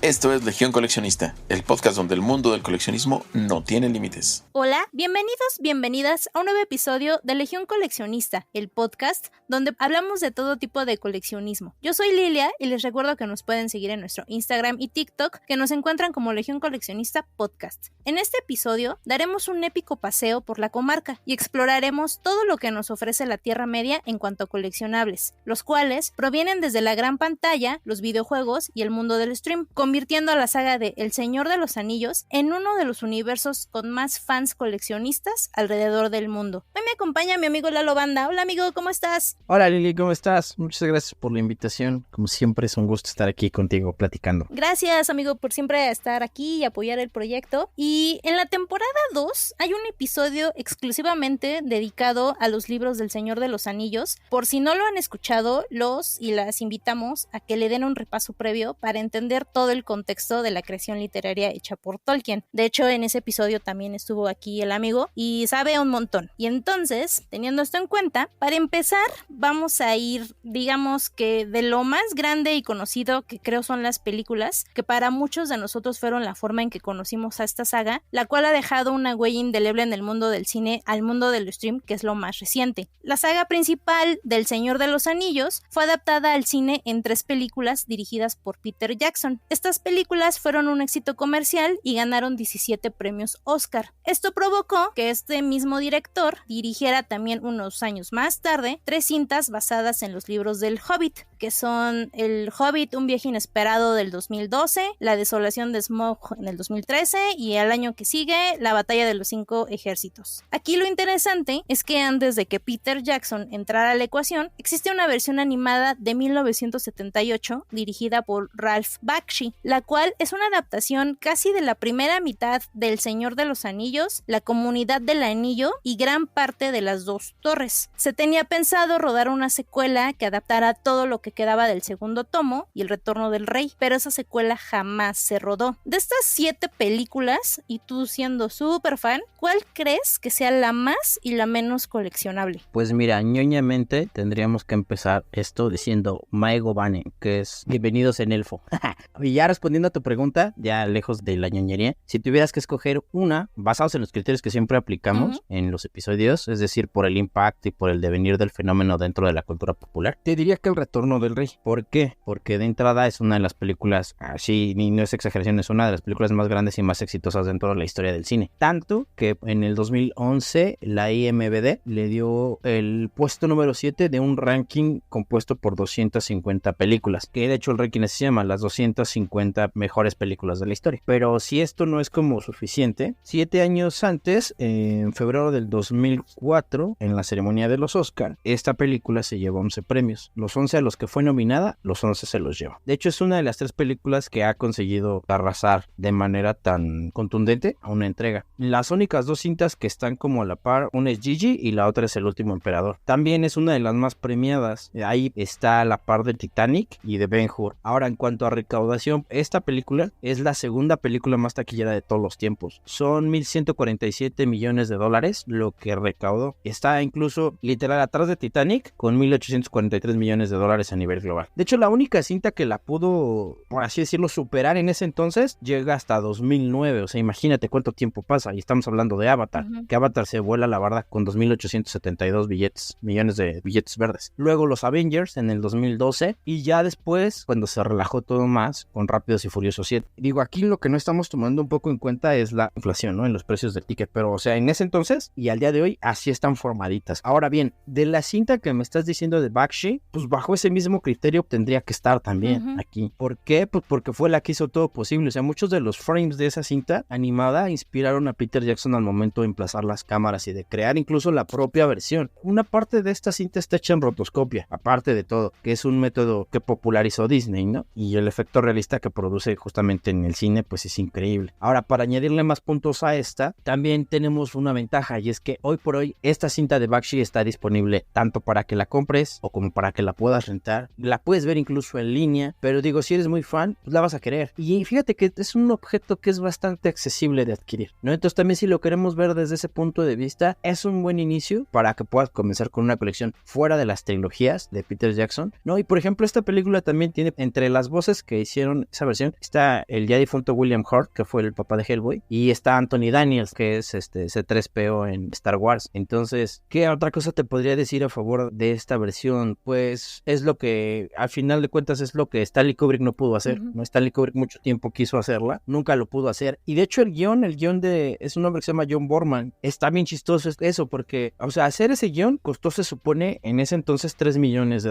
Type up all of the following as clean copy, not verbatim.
Esto es Legión Coleccionista, el podcast donde el mundo del coleccionismo no tiene límites. Hola, bienvenidas a un nuevo episodio de Legión Coleccionista, el podcast donde hablamos de todo tipo de coleccionismo. Yo soy Lilia y les recuerdo que nos pueden seguir en nuestro Instagram y TikTok, que nos encuentran como Legión Coleccionista Podcast. En este episodio daremos un épico paseo por la comarca y exploraremos todo lo que nos ofrece la Tierra Media en cuanto a coleccionables, los cuales provienen desde la gran pantalla, los videojuegos y el mundo del stream, convirtiendo a la saga de El Señor de los Anillos en uno de los universos con más fans coleccionistas alrededor del mundo. Hoy me acompaña mi amigo Lalo Banda. Hola amigo, ¿cómo estás? Hola Lili, ¿cómo estás? Muchas gracias por la invitación. Como siempre es un gusto estar aquí contigo platicando. Gracias amigo por siempre estar aquí y apoyar el proyecto. Y en la temporada 2 hay un episodio exclusivamente dedicado a los libros del Señor de los Anillos. Por si no lo han escuchado, los y las invitamos a que le den un repaso previo para entender todo el contexto de la creación literaria hecha por Tolkien. De hecho, en ese episodio también estuvo aquí el amigo y sabe un montón. Y entonces, teniendo esto en cuenta, para empezar, vamos a ir, digamos que de lo más grande y conocido que creo son las películas, que para muchos de nosotros fueron la forma en que conocimos a esta saga, la cual ha dejado una huella indeleble en el mundo del cine al mundo del stream, que es lo más reciente. La saga principal del Señor de los Anillos fue adaptada al cine en 3 películas dirigidas por Peter Jackson. Estas películas fueron un éxito comercial y ganaron 17 premios Oscar. Esto provocó que este mismo director dirigiera también unos años más tarde 3 cintas basadas en los libros del Hobbit, que son El Hobbit, un viaje inesperado del 2012, La desolación de Smaug en el 2013 y el año que sigue, La batalla de los 5 ejércitos. Aquí lo interesante es que antes de que Peter Jackson entrara a la ecuación, existe una versión animada de 1978 dirigida por Ralph Bakshi, la cual es una adaptación casi de la primera mitad del Señor de los Anillos, La Comunidad del Anillo y gran parte de Las Dos Torres. Se tenía pensado rodar una secuela que adaptara todo lo que quedaba del segundo tomo y El Retorno del Rey, pero esa secuela jamás se rodó. De estas 7 películas, y tú siendo súper fan, ¿cuál crees que sea la más y la menos coleccionable? Pues mira, ñoñamente tendríamos que empezar esto diciendo Maego Bane, que es bienvenidos en elfo. Y ya respondiendo a tu pregunta, ya lejos de la ñoñería, si tuvieras que escoger una, basados en los criterios que siempre aplicamos en los episodios, es decir, por el impacto y por el devenir del fenómeno dentro de la cultura popular, te diría que El Retorno del Rey. ¿Por qué? Porque de entrada es una de las películas, así ni no es exageración, es una de las películas más grandes y más exitosas dentro de la historia del cine. Tanto que en el 2011 la IMDb le dio el puesto número 7 de un ranking compuesto por 250 películas, que de hecho el ranking se llama las 250 mejores películas de la historia. Pero si esto no es como suficiente, 7 años antes, en febrero del 2004, en la ceremonia de los Oscar, esta película se llevó 11 premios. Los 11 a los que fue nominada, los 11 se los lleva. De hecho, es una de las 3 películas que ha conseguido arrasar de manera tan contundente a una entrega. Las únicas 2 cintas que están como a la par, una es Gigi y la otra es El Último Emperador. También es una de las más premiadas. Ahí está a la par de Titanic y de Ben-Hur. Ahora, en cuanto a recaudación, esta película es la segunda película más taquillera de todos los tiempos. Son 1,147 millones de dólares lo que recaudó. Está incluso literal atrás de Titanic con 1,843 millones de dólares a nivel global. De hecho, la única cinta que la pudo, por así decirlo, superar en ese entonces llega hasta 2009. O sea, imagínate cuánto tiempo pasa. Y estamos hablando de Avatar, que Avatar se vuela la barda con 2,872 millones de billetes verdes. Luego los Avengers en el 2012 y ya después, cuando se relajó todo más, con Rápidos y Furiosos 7. Digo, aquí lo que no estamos tomando un poco en cuenta es la inflación, ¿no? En los precios del ticket. Pero, o sea, en ese entonces y al día de hoy, así están formaditas. Ahora bien, de la cinta que me estás diciendo de Bakshi, pues bajo ese mismo criterio tendría que estar también aquí. ¿Por qué? Pues porque fue la que hizo todo posible. O sea, muchos de los frames de esa cinta animada inspiraron a Peter Jackson al momento de emplazar las cámaras y de crear incluso la propia versión. Una parte de esta cinta está hecha en rotoscopia, aparte de todo, que es un método que popularizó Disney, ¿no? Y el efecto realista que produce justamente en el cine, pues es increíble. Ahora, para añadirle más puntos a esta, también tenemos una ventaja y es que hoy por hoy esta cinta de Bakshi está disponible tanto para que la compres o como para que la puedas rentar. La puedes ver incluso en línea, pero digo, si eres muy fan, pues la vas a querer. Y fíjate que es un objeto que es bastante accesible de adquirir, ¿no? Entonces también si lo queremos ver desde ese punto de vista, es un buen inicio para que puedas comenzar con una colección fuera de las trilogías de Peter Jackson, ¿no? Y por ejemplo, esta película también tiene entre las voces que hicieron esa versión, está el ya difunto William Hurt, que fue el papá de Hellboy, y está Anthony Daniels, que es C-3PO en Star Wars. Entonces, ¿qué otra cosa te podría decir a favor de esta versión? Pues es lo que, al final de cuentas, es lo que Stanley Kubrick no pudo hacer. ¿No? Stanley Kubrick mucho tiempo quiso hacerla, nunca lo pudo hacer. Y de hecho el guión es un hombre que se llama John Borman. Está bien chistoso eso, porque, o sea, hacer ese guión costó, se supone, en ese entonces $3 millones.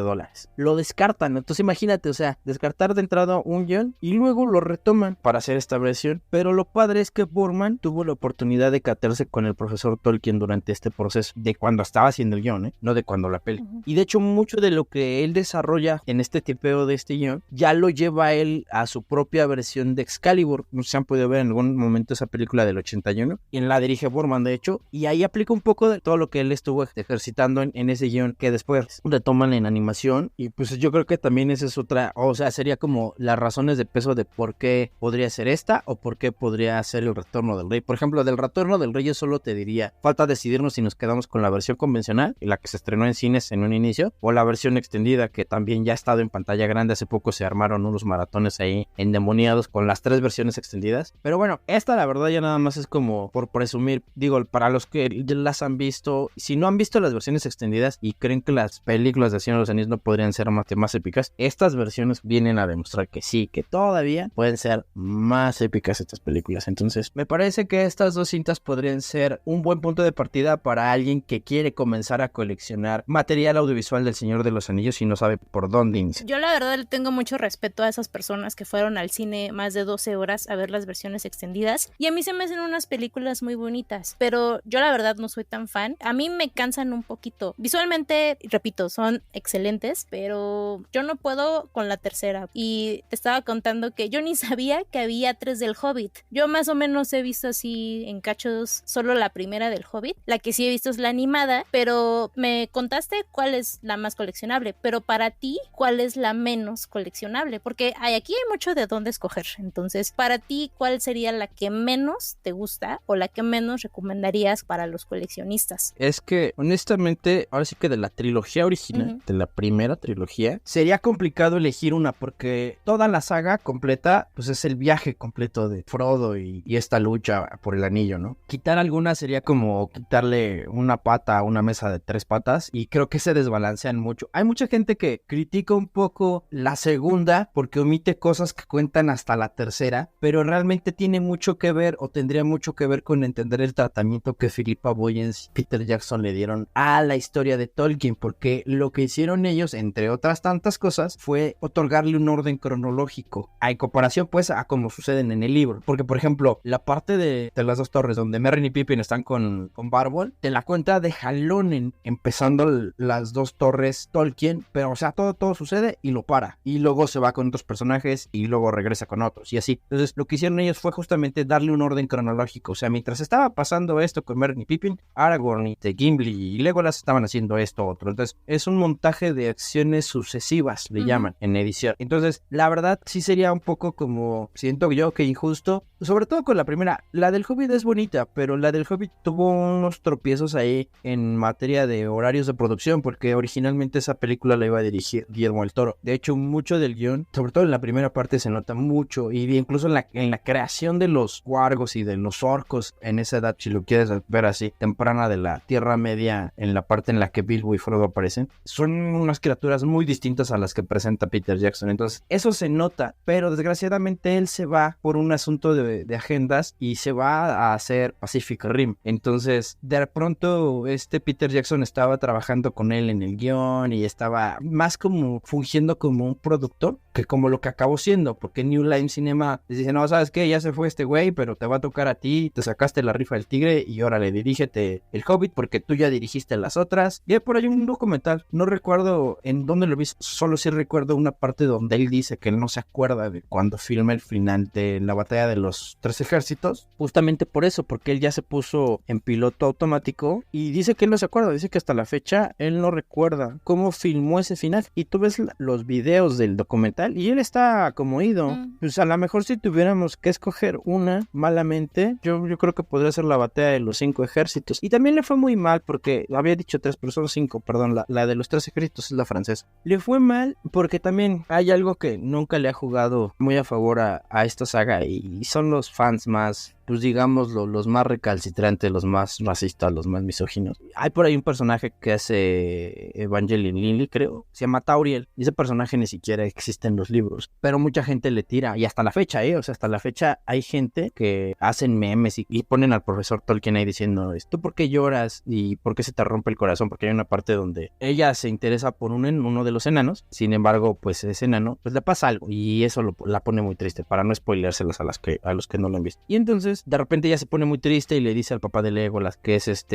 Lo descartan, entonces imagínate, o sea, descartar de entrada un guión y luego lo retoman para hacer esta versión. Pero lo padre es que Borman tuvo la oportunidad de catarse con el profesor Tolkien durante este proceso, de cuando estaba haciendo el guión, no de cuando la peli. Y de hecho mucho de lo que él desarrolla en este tipeo de este guión, ya lo lleva él a su propia versión de Excalibur. No sé si han podido ver en algún momento esa película del 81, y la dirige Borman de hecho, y ahí aplica un poco de todo lo que él estuvo ejercitando en ese guión, que después retoman en animación. Y pues yo creo que también esa es otra, o sea, sería como las razones de peso de por qué podría ser esta o por qué podría ser el Retorno del Rey. Por ejemplo, del Retorno del Rey yo solo te diría, falta decidirnos si nos quedamos con la versión convencional, la que se estrenó en cines en un inicio, o la versión extendida, que también ya ha estado en pantalla grande. Hace poco se armaron unos maratones ahí endemoniados con las 3 versiones extendidas. Pero bueno, esta la verdad ya nada más es como por presumir, digo, para los que ya las han visto, si no han visto las versiones extendidas y creen que las películas de Señor de los Anillos no podrían ser más épicas, estas versiones vienen a demostrar que sí, que todavía pueden ser más épicas estas películas. Entonces me parece que estas dos cintas podrían ser un buen punto de partida para alguien que quiere comenzar a coleccionar material audiovisual del Señor de los Anillos y no sabe por dónde iniciar. Yo la verdad le tengo mucho respeto a esas personas que fueron al cine más de 12 horas a ver las versiones extendidas, y a mí se me hacen unas películas muy bonitas, pero yo la verdad no soy tan fan. A mí me cansan un poquito. Visualmente, repito, son excelentes, pero yo no puedo con la tercera. Y te estaba contando que yo ni sabía que había 3 del Hobbit. Yo más o menos he visto así en cachos solo la primera del Hobbit. La que sí he visto es la animada, pero me contaste cuál es la más coleccionable. Pero para ti, ¿cuál es la menos coleccionable? Porque aquí hay mucho de dónde escoger. Entonces, para ti, ¿cuál sería la que menos te gusta o la que menos recomendarías para los coleccionistas? Es que, honestamente, ahora sí que de la trilogía original, de la primera trilogía, sería complicado elegir una, porque toda la saga completa, pues es el viaje completo de Frodo y esta lucha por el anillo, ¿no? Quitar alguna sería como quitarle una pata a una mesa de 3 patas, y creo que se desbalancean mucho. Hay mucha gente que critica un poco la segunda porque omite cosas que cuentan hasta la tercera, pero realmente tiene mucho que ver, o tendría mucho que ver, con entender el tratamiento que Philippa Boyens y Peter Jackson le dieron a la historia de Tolkien, porque lo que hicieron ellos, entre otras tantas cosas, fue otorgarle un orden cronológico, en comparación pues a como suceden en el libro. Porque por ejemplo, la parte de las 2 torres donde Merry y Pippin están con Barbol, te la cuenta de jalón empezando las 2 torres Tolkien, pero o sea, todo sucede y lo para, y luego se va con otros personajes y luego regresa con otros y así. Entonces lo que hicieron ellos fue justamente darle un orden cronológico. O sea, mientras estaba pasando esto con Merry y Pippin, Aragorn y Gimli y Legolas estaban haciendo esto otro. Entonces es un montaje de acciones sucesivas, le llaman en edición. Entonces la verdad sí sería un poco como, siento yo que injusto, sobre todo con la primera. La del Hobbit es bonita, pero la del Hobbit tuvo unos tropiezos ahí en materia de horarios de producción, porque originalmente esa película la iba a dirigir Guillermo del Toro. De hecho, mucho del guión, sobre todo en la primera parte, se nota mucho, y incluso en la creación de los wargos y de los orcos en esa edad, si lo quieres ver así, temprana de la Tierra Media, en la parte en la que Bilbo y Frodo aparecen, son unas criaturas muy distintas a las que presenta Peter Jackson. Entonces eso se nota, pero desgraciadamente él se va por un asunto de agendas y se va a hacer Pacific Rim. Entonces de pronto Peter Jackson estaba trabajando con él en el guión y estaba más como fungiendo como un productor que como lo que acabó siendo, porque New Line Cinema les dice, no, ¿sabes qué? Ya se fue este güey, pero te va a tocar a ti, te sacaste la rifa del tigre y órale, dirígete el Hobbit porque tú ya dirigiste las otras. Y hay por ahí un documental, no recuerdo en dónde lo vi, solo sí recuerdo una parte donde él dice que no se acuerda de cuando filma el final de la batalla de los los 3 ejércitos, justamente por eso, porque él ya se puso en piloto automático y dice que él no se acuerda, dice que hasta la fecha él no recuerda cómo filmó ese final. Y tú ves los videos del documental y él está como ido. Pues a lo mejor si tuviéramos que escoger una malamente, yo creo que podría ser la batalla de los 5 ejércitos. Y también le fue muy mal porque había dicho 3, pero son 5, perdón, la de los 3 ejércitos es la francesa. Le fue mal porque también hay algo que nunca le ha jugado muy a favor a esta saga y son los fans más, pues digamos, los más recalcitrantes, los más racistas, los más misóginos. Hay por ahí un personaje que hace Evangeline Lilly, creo, se llama Tauriel, y ese personaje ni siquiera existe en los libros, pero mucha gente le tira, y hasta la fecha, o sea, hasta la fecha hay gente que hacen memes y ponen al profesor Tolkien ahí diciendo, ¿tú por qué lloras? ¿Y por qué se te rompe el corazón? Porque hay una parte donde ella se interesa por uno de los enanos, sin embargo, pues ese enano, pues le pasa algo, y eso la pone muy triste, para no spoileárselas a los que no lo han visto. Y entonces, de repente ella se pone muy triste y le dice al papá de Legolas, que es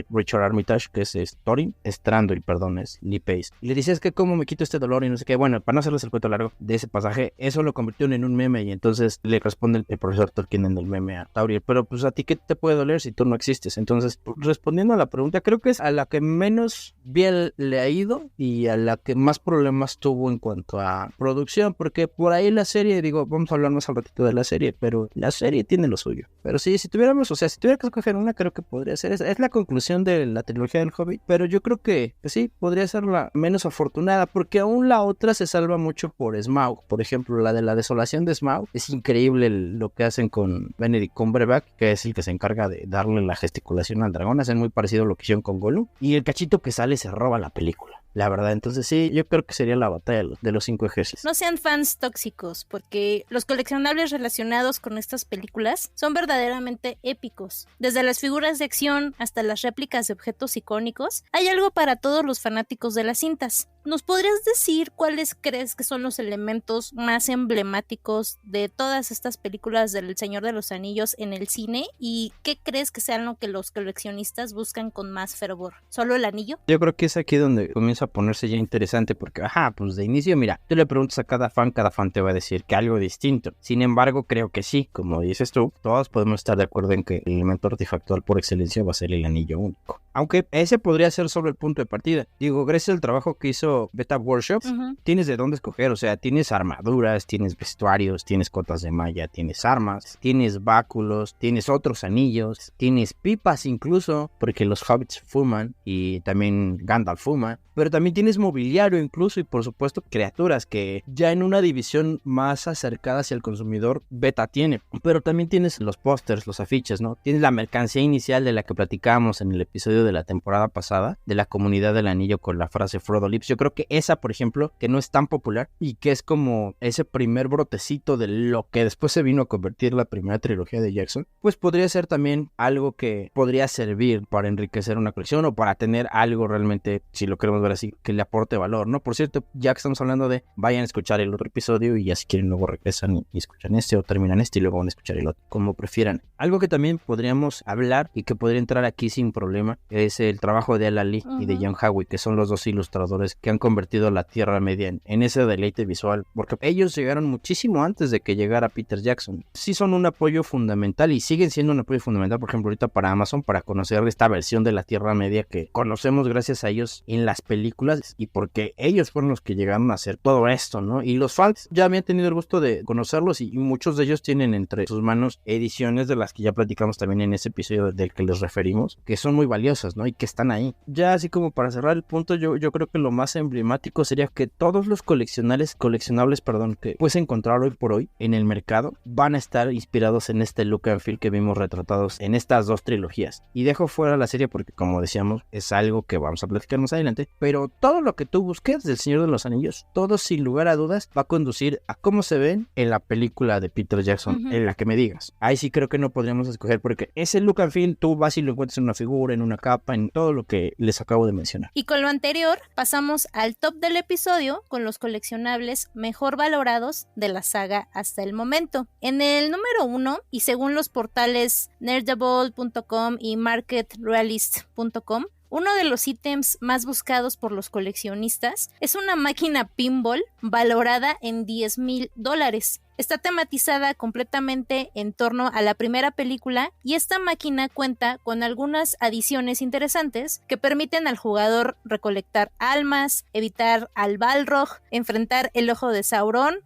Richard Armitage, que es Thorin, es Thranduil, perdón, es Lee Pace. Y le dice, es que cómo me quito este dolor y no sé qué. Bueno, para no hacerles el cuento largo de ese pasaje, eso lo convirtió en un meme y entonces le responde el profesor Tolkien en el meme a Tauriel, pero pues a ti qué te puede doler si tú no existes. Entonces, respondiendo a la pregunta, creo que es a la que menos bien le ha ido y a la que más problemas tuvo en cuanto a producción, porque por ahí la serie, digo, vamos a hablar más al ratito de la serie, pero la serie tiene lo suyo. Pero sí, si tuviera que escoger una, creo que podría ser esa. Es la conclusión de la trilogía del Hobbit, pero yo creo que pues sí, podría ser la menos afortunada, porque aún la otra se salva mucho por Smaug. Por ejemplo, la de la desolación de Smaug, es increíble lo que hacen con Benedict Cumberbatch, que es el que se encarga de darle la gesticulación al dragón. Hacen muy parecido a lo que hicieron con Gollum, y el cachito que sale se roba la película, la verdad. Entonces sí, yo creo que sería la batalla de los 5 ejércitos. No sean fans tóxicos, porque los coleccionables relacionados con estas películas son verdaderamente épicos. Desde las figuras de acción hasta las réplicas de objetos icónicos, hay algo para todos los fanáticos de las cintas. ¿Nos podrías decir cuáles crees que son los elementos más emblemáticos de todas estas películas del Señor de los Anillos en el cine? ¿Y qué crees que sean lo que los coleccionistas buscan con más fervor? ¿Solo el anillo? Yo creo que es aquí donde comienza a ponerse ya interesante porque, pues de inicio, mira, tú le preguntas a cada fan te va a decir que algo distinto. Sin embargo, creo que sí, como dices tú, todos podemos estar de acuerdo en que el elemento artefactual por excelencia va a ser el anillo único. Aunque ese podría ser solo el punto de partida. Digo, gracias al trabajo que hizo Beta Workshop, tienes de dónde escoger. O sea, tienes armaduras, tienes vestuarios, tienes cotas de malla, tienes armas, tienes báculos, tienes otros anillos, tienes pipas incluso, porque los hobbits fuman y también Gandalf fuma. Pero también tienes mobiliario incluso y por supuesto criaturas que ya en una división más acercada hacia el consumidor Beta tiene. Pero también tienes los pósters, los afiches, ¿no? Tienes la mercancía inicial de la que platicábamos en el episodio de la temporada pasada, de la comunidad del anillo con la frase Frodo Lips. Yo creo que esa, por ejemplo, que no es tan popular y que es como ese primer brotecito de lo que después se vino a convertir la primera trilogía de Jackson, pues podría ser también algo que podría servir para enriquecer una colección o para tener algo realmente, si lo queremos ver así, que le aporte valor, ¿no? Por cierto, ya que estamos hablando de vayan a escuchar el otro episodio y ya si quieren luego regresan y escuchan este o terminan este y luego van a escuchar el otro, como prefieran. Algo que también podríamos hablar y que podría entrar aquí sin problema es el trabajo de Alan Lee y de Jan Howie, que son los dos ilustradores que han convertido la Tierra Media en ese deleite visual, porque ellos llegaron muchísimo antes de que llegara Peter Jackson. Sí son un apoyo fundamental y siguen siendo un apoyo fundamental, por ejemplo, ahorita para Amazon, para conocer esta versión de la Tierra Media que conocemos gracias a ellos en las películas y porque ellos fueron los que llegaron a hacer todo esto, ¿no? Y los fans ya habían tenido el gusto de conocerlos y muchos de ellos tienen entre sus manos ediciones de las que ya platicamos también en ese episodio del que les referimos, que son muy valiosas, ¿no? Y que están ahí. Ya así como para cerrar el punto, yo creo que lo más emblemático sería que todos los coleccionables, que puedes encontrar hoy por hoy en el mercado van a estar inspirados en este look and feel que vimos retratados en estas dos trilogías. Y dejo fuera la serie porque, como decíamos, es algo que vamos a platicar más adelante, pero todo lo que tú busques del Señor de los Anillos, todo sin lugar a dudas va a conducir a cómo se ven en la película de Peter Jackson, en la que me digas. Ahí sí creo que no podríamos escoger porque ese look and feel tú vas y lo encuentras en una figura, en una capa, en todo lo que les acabo de mencionar. Y con lo anterior pasamos al top del episodio con los coleccionables mejor valorados de la saga hasta el momento. En el número 1, y según los portales nerdable.com y marketrealist.com, uno de los ítems más buscados por los coleccionistas es una máquina pinball valorada en $10,000. Está tematizada completamente en torno a la primera película y esta máquina cuenta con algunas adiciones interesantes que permiten al jugador recolectar almas, evitar al Balrog, enfrentar el ojo de Sauron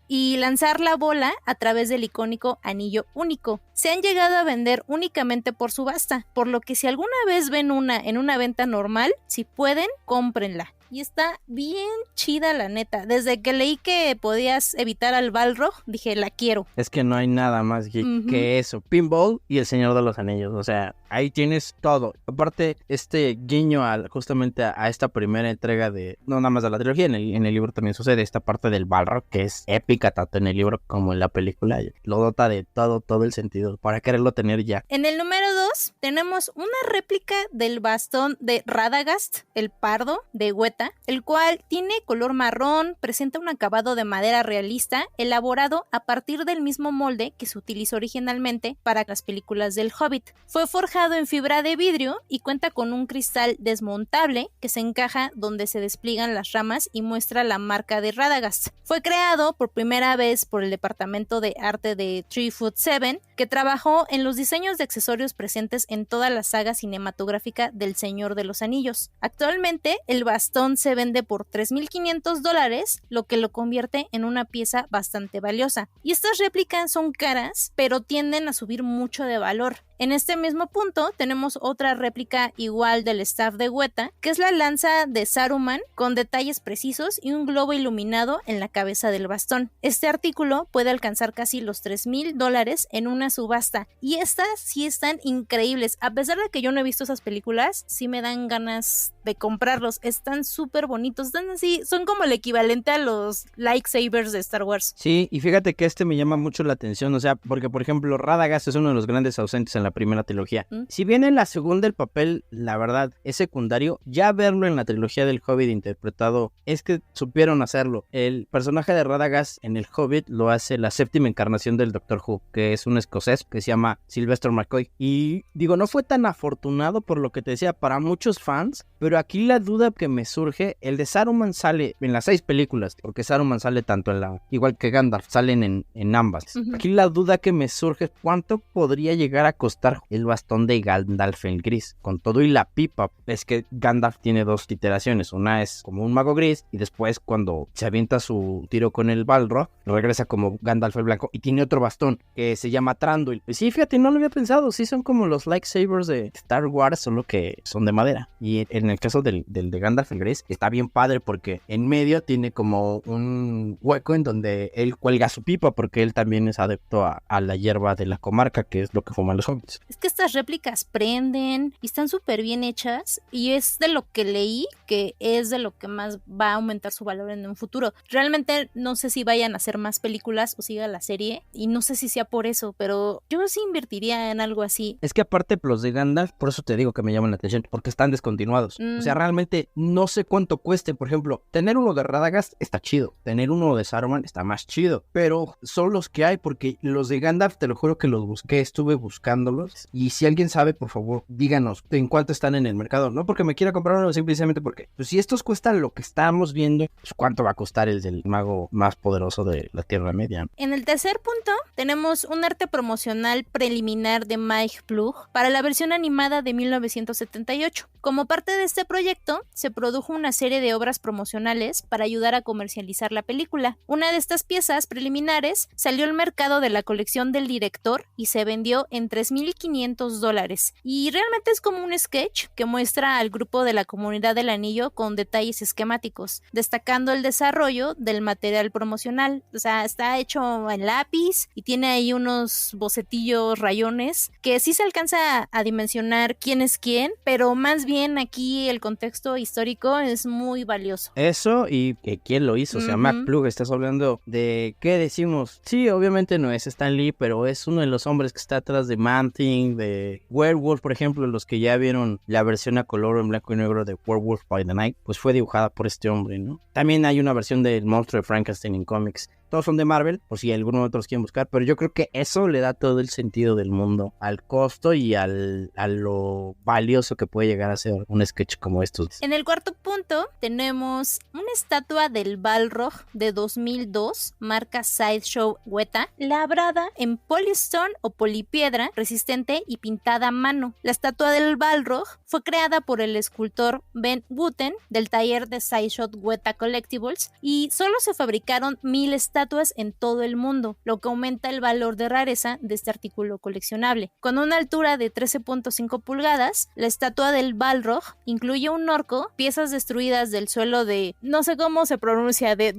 y lanzar la bola a través del icónico anillo único. Se han llegado a vender únicamente por subasta, por lo que si alguna vez ven una en una venta normal, si pueden, cómprenla. Y está bien chida, la neta. Desde que leí que podías evitar al Balrog, dije, la quiero. Es que no hay nada más que eso. Pinball y El Señor de los Anillos. O sea, ahí tienes todo. Aparte, este guiño justamente a esta primera entrega de... No nada más de la trilogía, en el libro también sucede esta parte del Balrog, que es épica tanto en el libro como en la película. Lo dota de todo el sentido para quererlo tener ya. En el número 2 tenemos una réplica del bastón de Radagast, el pardo de Weta, el cual tiene color marrón, presenta un acabado de madera realista elaborado a partir del mismo molde que se utilizó originalmente para las películas del Hobbit. Fue forjado en fibra de vidrio y cuenta con un cristal desmontable que se encaja donde se despliegan las ramas y muestra la marca de Radagast. Fue creado por primera vez por el departamento de arte de 3 Foot 7, que trabajó en los diseños de accesorios presentes en toda la saga cinematográfica del Señor de los Anillos. Actualmente el bastón se vende por $3,500, lo que lo convierte en una pieza bastante valiosa. Y estas réplicas son caras, pero tienden a subir mucho de valor. En este mismo punto tenemos otra réplica igual del staff de Weta, que es la lanza de Saruman con detalles precisos y un globo iluminado en la cabeza del bastón. Este artículo puede alcanzar casi los $3,000 en una subasta y estas sí están increíbles. A pesar de que yo no he visto esas películas, sí me dan ganas de comprarlos. Están súper bonitos, están así, son como el equivalente a los lightsabers de Star Wars. Sí, y fíjate que me llama mucho la atención, o sea, porque por ejemplo Radagast es uno de los grandes ausentes en la primera trilogía. Si bien en la segunda el papel, la verdad, es secundario, ya verlo en la trilogía del Hobbit interpretado, es que supieron hacerlo. El personaje de Radagast en el Hobbit lo hace la séptima encarnación del Doctor Who, que es un escocés que se llama Sylvester McCoy. Y digo, no fue tan afortunado por lo que te decía para muchos fans, pero aquí la duda que me surge, el de Saruman sale en las 6 películas, porque Saruman sale tanto en igual que Gandalf, salen en ambas. Aquí la duda que me surge es cuánto podría llegar a costar el bastón de Gandalf el gris, con todo y la pipa. Es que Gandalf tiene 2 iteraciones, una es como un mago gris y después cuando se avienta su tiro con el Balrog, regresa como Gandalf el blanco y tiene otro bastón que se llama Thranduil. Y sí, fíjate, no lo había pensado, sí son como los lightsabers de Star Wars, solo que son de madera. Y en el caso del de Gandalf el gris, está bien padre porque en medio tiene como un hueco en donde él cuelga su pipa, porque él también es adepto a la hierba de la comarca, que es lo que fuman los hobbits. Es que estas réplicas prenden y están súper bien hechas y es de lo que leí que es de lo que más va a aumentar su valor en un futuro. Realmente no sé si vayan a hacer más películas o siga la serie y no sé si sea por eso, pero yo sí invertiría en algo así. Es que aparte los de Gandalf, por eso te digo que me llaman la atención, porque están descontinuados. O sea, realmente no sé cuánto cueste. Por ejemplo, tener uno de Radagast está chido, tener uno de Saruman está más chido, pero son los que hay, porque los de Gandalf te lo juro que los busqué, estuve buscándolos. Y si alguien sabe, por favor, díganos en cuánto están en el mercado. No porque me quiera comprar uno, simplemente porque pues, si estos cuestan lo que estamos viendo, pues cuánto va a costar el del mago más poderoso de la Tierra Media. En el tercer punto tenemos un arte promocional preliminar de Mike Ploog para la versión animada de 1978. Como parte de este proyecto, se produjo una serie de obras promocionales para ayudar a comercializar la película. Una de estas piezas preliminares salió al mercado de la colección del director y se vendió en $3,500. Y realmente es como un sketch que muestra al grupo de la comunidad del anillo con detalles esquemáticos, destacando el desarrollo del material promocional. O sea, está hecho en lápiz y tiene ahí unos bocetillos, rayones, que sí se alcanza a dimensionar quién es quién, pero más bien aquí el contexto histórico es muy valioso. Eso y quién lo hizo, o sea, Mike Ploog, estás hablando de, ¿qué decimos? Sí, obviamente no es Stan Lee, pero es uno de los hombres que está atrás de Man-Thing, de Werewolf, por ejemplo, los que ya vieron la versión a color en blanco y negro de Werewolf by the Night, pues fue dibujada por este hombre, ¿no? También hay una versión del monstruo de Frankenstein en cómics. Todos son de Marvel, por si alguno de otros quieren buscar, pero yo creo que eso le da todo el sentido del mundo al costo y a lo valioso que puede llegar a ser un sketch como estos. En el cuarto punto tenemos una estatua del Balrog de 2002, marca Sideshow Weta, labrada en polystone o polipiedra resistente y pintada a mano. La estatua del Balrog fue creada por el escultor Ben Wooten del taller de Sideshow Weta Collectibles y solo se fabricaron 1000 estatuas en todo el mundo, lo que aumenta el valor de rareza de este artículo coleccionable. Con una altura de 13.5 pulgadas, la estatua del Balrog incluye un orco, piezas destruidas del suelo de, no sé cómo se pronuncia, de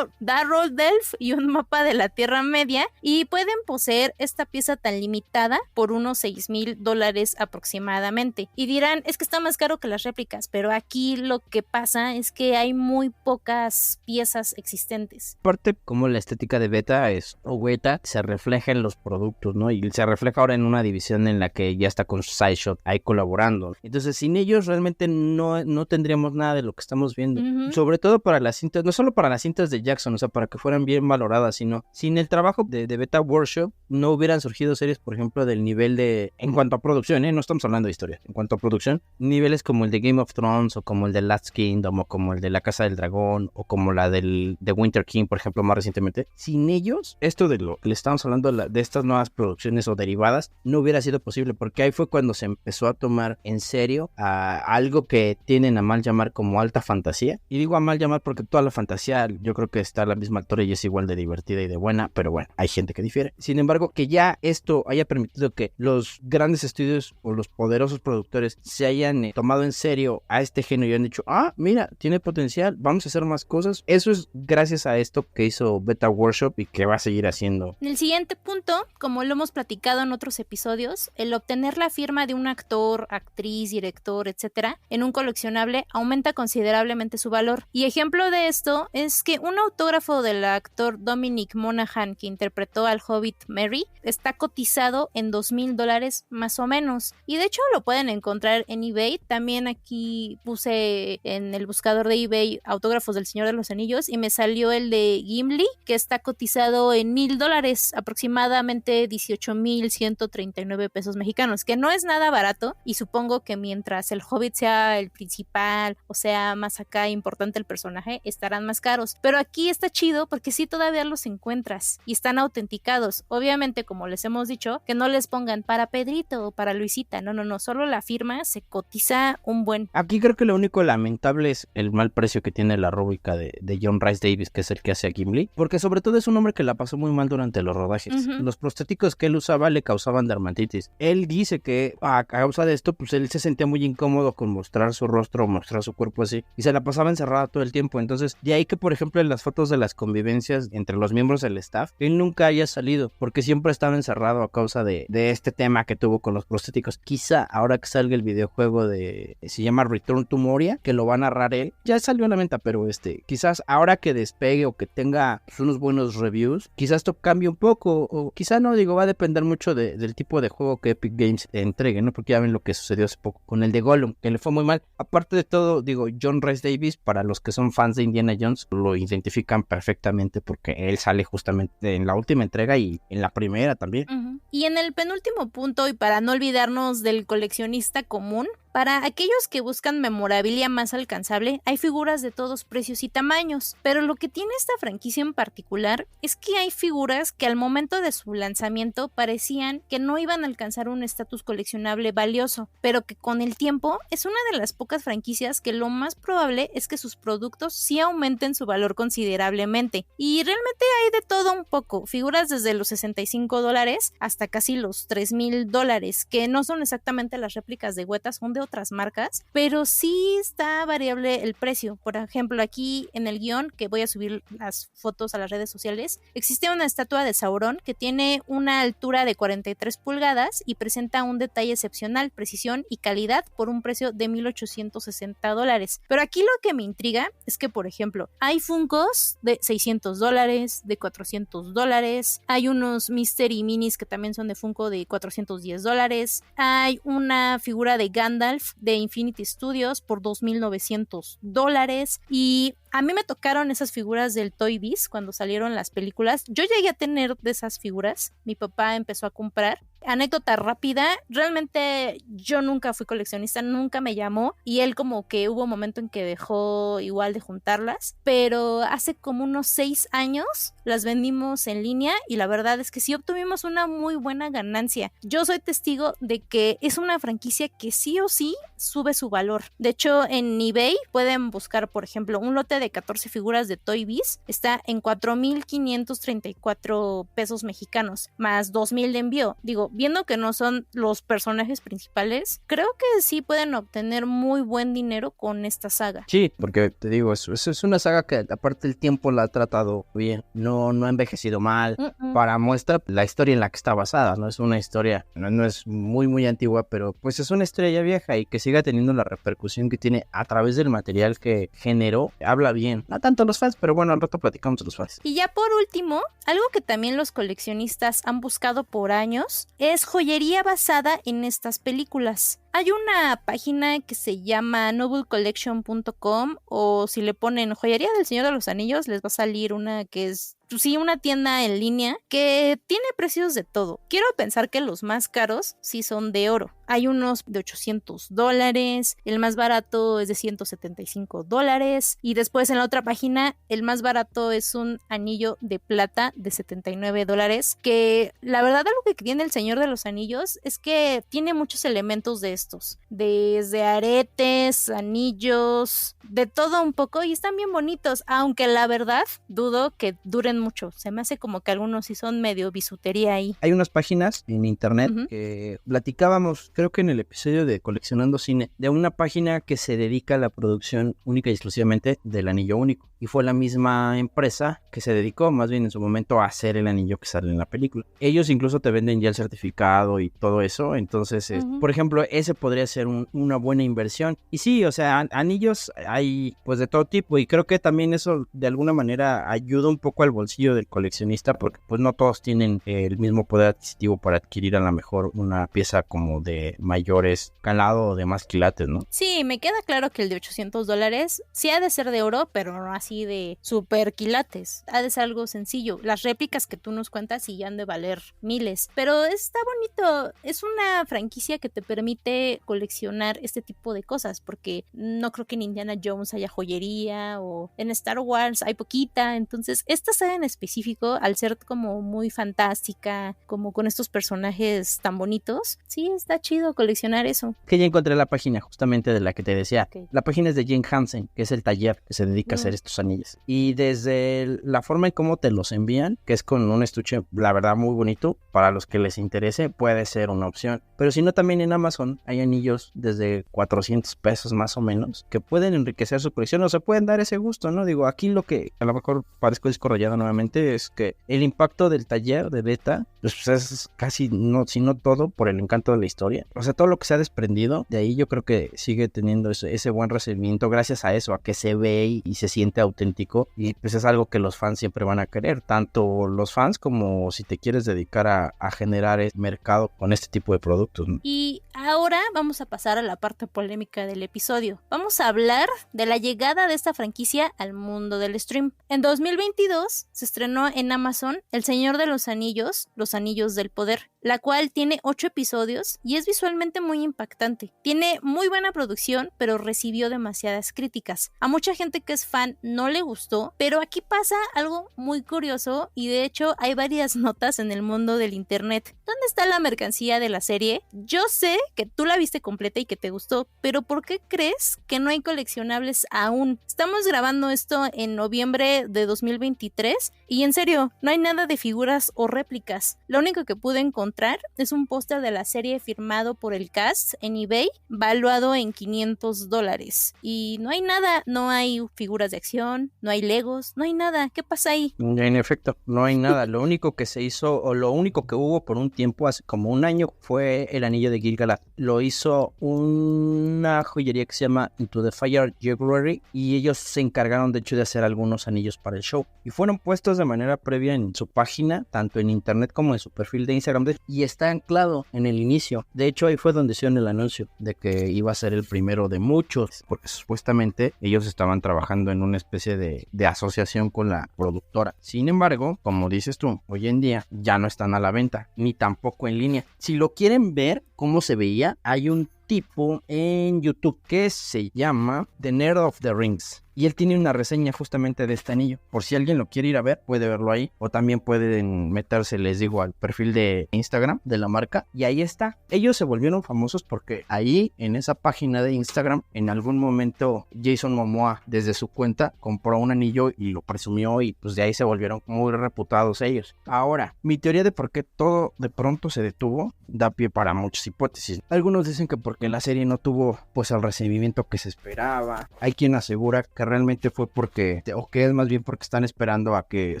Darroldelf y un mapa de la Tierra Media, y pueden poseer esta pieza tan limitada por unos $6,000 aproximadamente. Y dirán, es que está más caro que las réplicas, pero aquí lo que pasa es que hay muy pocas piezas existentes. Aparte, como la estética de Beta o Weta se refleja en los productos, ¿no? Y se refleja ahora en una división en la que ya está con Sideshow ahí colaborando. Entonces, sin ellos realmente no tendríamos nada de lo que estamos viendo. Sobre todo para las cintas, no solo para las cintas de Jackson, o sea, para que fueran bien valoradas, sino sin el trabajo de Beta Workshop no hubieran surgido series, por ejemplo, del nivel de, en cuanto a producción, no estamos hablando de historia, en cuanto a producción, niveles como el de Game of Thrones o como el de Last Kingdom o como el de La Casa del Dragón o como la de Winter King, por ejemplo, más recientemente. Sin ellos, esto de lo que le estamos hablando de estas nuevas producciones o derivadas no hubiera sido posible, porque ahí fue cuando se empezó a tomar en serio a algo que tienen a mal llamar como alta fantasía. Y digo a mal llamar porque toda la fantasía, yo creo que está a la misma altura y es igual de divertida y de buena, pero bueno, hay gente que difiere. Sin embargo, que ya esto haya permitido que los grandes estudios o los poderosos productores se hayan tomado en serio a este género y han dicho, mira, tiene potencial, vamos a hacer más cosas. Eso es gracias a esto que hizo Beta Workshop y que va a seguir haciendo. En el siguiente punto, como lo hemos platicado en otros episodios, el obtener la firma de un actor, actriz, director, etcétera, en un coleccionable aumenta considerablemente su valor. Y ejemplo de esto es que un autógrafo del actor Dominic Monaghan, que interpretó al Hobbit Merry, está cotizado en $2,000 más o menos. Y de hecho lo pueden encontrar en eBay. También aquí puse en el buscador de eBay autógrafos del Señor de los Anillos y me salió el de Gimli, que está cotizado en $1,000, aproximadamente 18,139 pesos mexicanos, que no es nada barato, y supongo que mientras el Hobbit sea el principal o sea más acá importante el personaje, estarán más caros. Pero aquí está chido porque sí todavía los encuentras y están autenticados. Obviamente, como les hemos dicho, que no les pongan para Pedrito o para Luisita, no, solo la firma se cotiza un buen. Aquí creo que lo único lamentable es el mal precio que tiene la rúbrica de John Rhys Davies, que es el que hace a Gimli, porque sobre todo es un hombre que la pasó muy mal durante los rodajes. Los prostéticos que él usaba le causaban dermatitis. Él dice que a causa de esto, pues él se sentía muy incómodo con mostrar su rostro, mostrar su cuerpo así, y se la pasaba encerrada todo el tiempo. Entonces, de ahí que, por ejemplo, en las fotos de las convivencias entre los miembros del staff, él nunca haya salido, porque siempre estaba encerrado a causa de este tema que tuvo con los prostéticos. Quizá ahora que salga el videojuego se llama Return to Moria, que lo va a narrar él, ya salió a la venta, pero quizás ahora que despegue o que tenga pues, unos buenos reviews, quizás esto cambie un poco, o quizá no, va a depender mucho del tipo de juego que Epic Games entregue, ¿no? Porque ya ven lo que sucedió hace poco con el de Gollum, que le fue muy mal. Aparte de todo, John Rhys Davies, para los que son fans de Indiana Jones, lo identifican perfectamente porque él sale justamente en la última entrega y en la primera también. Y en el penúltimo punto, y para no olvidarnos del coleccionista común, para aquellos que buscan memorabilia más alcanzable, hay figuras de todos precios y tamaños, pero lo que tiene esta franquicia en particular es que hay figuras que al momento de su lanzamiento parecían que no iban a alcanzar un estatus coleccionable valioso, pero que con el tiempo es una de las pocas franquicias que lo más probable es que sus productos sí aumenten su valor considerablemente. Y realmente hay de todo un poco, figuras desde los $65 hasta casi los $3,000, que no son exactamente las réplicas de Weta, son de otras marcas, pero sí está variable el precio. Por ejemplo, aquí en el guión, que voy a subir las fotos a las redes sociales, existe una estatua de Sauron que tiene una altura de 43 pulgadas y presenta un detalle excepcional, precisión y calidad por un precio de $1,860. Pero aquí lo que me intriga es que, por ejemplo, hay Funkos de $600, de $400, hay unos Mystery Minis que también son de Funko de $410, hay una figura de Gandalf Ralph de Infinity Studios por $2,900. Y a mí me tocaron esas figuras del Toy Biz cuando salieron las películas. Yo llegué a tener de esas figuras. Mi papá empezó a comprar. Anécdota rápida, realmente yo nunca fui coleccionista, nunca me llamó, y él como que hubo un momento en que dejó igual de juntarlas, pero hace como unos 6 años las vendimos en línea y la verdad es que sí obtuvimos una muy buena ganancia. Yo soy testigo de que es una franquicia que sí o sí sube su valor. De hecho, en eBay pueden buscar, por ejemplo, un lote de 14 figuras de Toy Biz, está en 4,534 pesos mexicanos, más 2,000 de envío. Digo, viendo que no son los personajes principales, creo que sí pueden obtener muy buen dinero con esta saga. Sí, porque te digo, es una saga que aparte el tiempo la ha tratado bien, no ha envejecido mal. Para muestra la historia en la que está basada, no es una historia, no es muy antigua, pero pues es una historia ya vieja y que siga teniendo la repercusión que tiene a través del material que generó, habla bien, no tanto los fans, pero bueno, al rato platicamos de los fans. Y ya por último, algo que también los coleccionistas han buscado por años es joyería basada en estas películas. Hay una página que se llama noblecollection.com, o si le ponen joyería del Señor de los Anillos les va a salir una que es, sí, una tienda en línea que tiene precios de todo. Quiero pensar que los más caros sí son de oro. Hay unos de $800, el más barato es de $175, y después en la otra página el más barato es un anillo de plata de $79, que la verdad algo que tiene el Señor de los Anillos es que tiene muchos elementos de estos, desde aretes, anillos, de todo un poco, y están bien bonitos, aunque la verdad dudo que duren mucho. Se me hace como que algunos sí son medio bisutería ahí. Hay unas páginas en internet que platicábamos, creo que en el episodio de Coleccionando Cine, de una página que se dedica a la producción única y exclusivamente del anillo único. Y fue la misma empresa que se dedicó más bien en su momento a hacer el anillo que sale en la película. Ellos incluso te venden ya el certificado y todo eso. Entonces, por ejemplo, ese podría ser una buena inversión. Y sí, o sea, anillos hay pues de todo tipo. Y creo que también eso de alguna manera ayuda un poco al bolsillo del coleccionista, porque pues no todos tienen el mismo poder adquisitivo para adquirir a lo mejor una pieza como de mayores calado o de más quilates, ¿no? Sí, me queda claro que el de $800 sí ha de ser de oro, pero no así de super quilates. Ha de ser algo sencillo. Las réplicas que tú nos cuentas sí han de valer miles, pero está bonito. Es una franquicia que te permite coleccionar este tipo de cosas, porque no creo que en Indiana Jones haya joyería, o en Star Wars hay poquita. Entonces esta saga en específico, al ser como muy fantástica, como con estos personajes tan bonitos, sí está chido coleccionar eso. Que ya encontré la página justamente de la que te decía. Okay. La página es de Jane Hansen, que es el taller que se dedica a hacer estos anillos. Y desde la forma en cómo te los envían, que es con un estuche, la verdad, muy bonito, para los que les interese, puede ser una opción. Pero si no, también en Amazon hay anillos desde 400 pesos más o menos, que pueden enriquecer su colección o se pueden dar ese gusto, ¿no? Digo, aquí lo que a lo mejor parezco disco rayado nuevamente es que el impacto del taller de Beta, pues es casi, no, si no todo, por el encanto de la historia. O sea, todo lo que se ha desprendido, de ahí yo creo que sigue teniendo ese buen recibimiento gracias a eso, a que se ve y se siente auténtico, y pues es algo que los fans siempre van a querer, tanto los fans como si te quieres dedicar a generar el mercado con este tipo de productos, ¿no? Y ahora vamos a pasar a la parte polémica del episodio. Vamos a hablar de la llegada de esta franquicia al mundo del stream. En 2022 se estrenó en Amazon El Señor de los Anillos, Los Anillos del Poder, la cual tiene 8 episodios y es visualmente muy impactante. Tiene muy buena producción, pero recibió demasiadas críticas. A mucha gente que es fan no le gustó, pero aquí pasa algo muy curioso, y de hecho hay varias notas en el mundo del internet. ¿Dónde está la mercancía de la serie? Yo sé que tú la viste completa y que te gustó, pero ¿por qué crees que no hay coleccionables aún? Estamos grabando esto en noviembre de 2023 y en serio, no hay nada de figuras o réplicas. Lo único que pude encontrar es un póster de la serie firmado por el cast en eBay, valuado en $500. Y no hay nada, no hay figuras de acción, animación, no hay Legos, no hay nada. ¿Qué pasa ahí? En efecto, no hay nada. Lo único que se hizo, o lo único que hubo por un tiempo, hace como un año, fue el anillo de Gil-galad. Lo hizo una joyería que se llama Into the Fire Jewelry y ellos se encargaron de hecho de hacer algunos anillos para el show. Y fueron puestos de manera previa en su página, tanto en internet como en su perfil de Instagram. Y está anclado en el inicio. De hecho, ahí fue donde hicieron el anuncio de que iba a ser el primero de muchos, porque supuestamente ellos estaban trabajando en una especie de asociación con la productora. Sin embargo, como dices tú, hoy en día ya no están a la venta, ni tampoco en línea. Si lo quieren ver cómo se veía, hay un tipo en YouTube que se llama The Nerd of the Rings. Y él tiene una reseña justamente de este anillo. Por si alguien lo quiere ir a ver, puede verlo ahí. O también pueden meterse, les digo, al perfil de Instagram de la marca. Y ahí está. Ellos se volvieron famosos porque ahí, en esa página de Instagram, en algún momento Jason Momoa, desde su cuenta, compró un anillo y lo presumió. Y pues de ahí se volvieron muy reputados ellos. Ahora, mi teoría de por qué todo de pronto se detuvo da pie para muchas hipótesis. Algunos dicen que porque la serie no tuvo pues el recibimiento que se esperaba. Hay quien asegura que realmente fue porque, o que es más bien porque están esperando a que